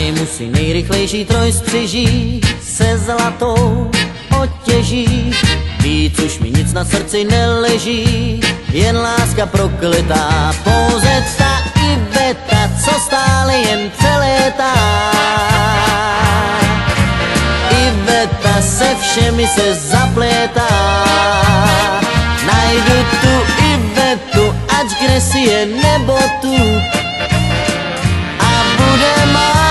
Najmu si nejrychlejší trojspřiží se zlatou otěží. Víc už mi nic na srdci neleží, jen láska proklitá, pouze ta Iveta, co stále jen přelétá. Iveta se všemi se zaplétá, najdu tu Ivetu, ať kde si je nebo tu, a bude má.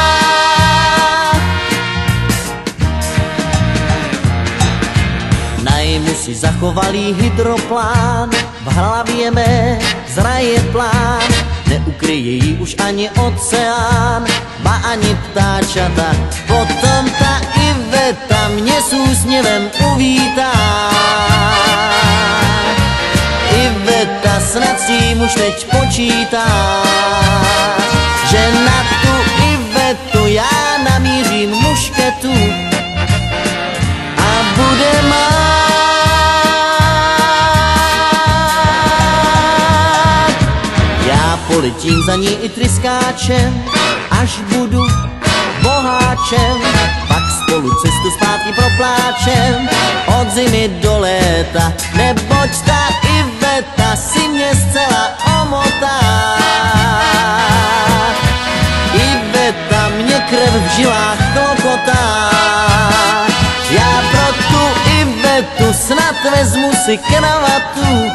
Najmu si zachovalý hydroplán, v hlavě mé zraje plán, neukryje ji už ani oceán, ba ani ptáčata. Potom ta Iveta mě s úsměvem uvítá. Iveta, snad s tím už teď počítá, že na tu Ivetu já namířím mušketu a bude mát. Já poletím za ní i tryskáčem, až budu boháčem, pak spolu cestu zpátky propláčem, od zimy do léta, neboť ta Iveta si mě zcela omotá. Iveta mě krev v žilách klokotá, já pro tu Ivetu snad vezmu si kravatu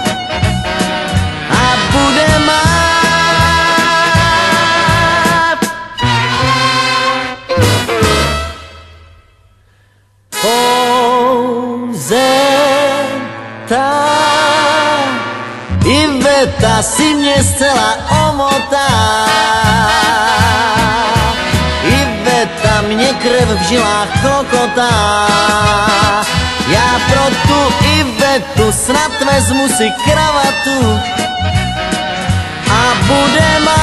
a bude mát. Pouze ta Iveta si mě zcela omotá. Iveta mě krev v žilách klokotá, já pro tu Ivetu snad vezmu si kravatu a bude má.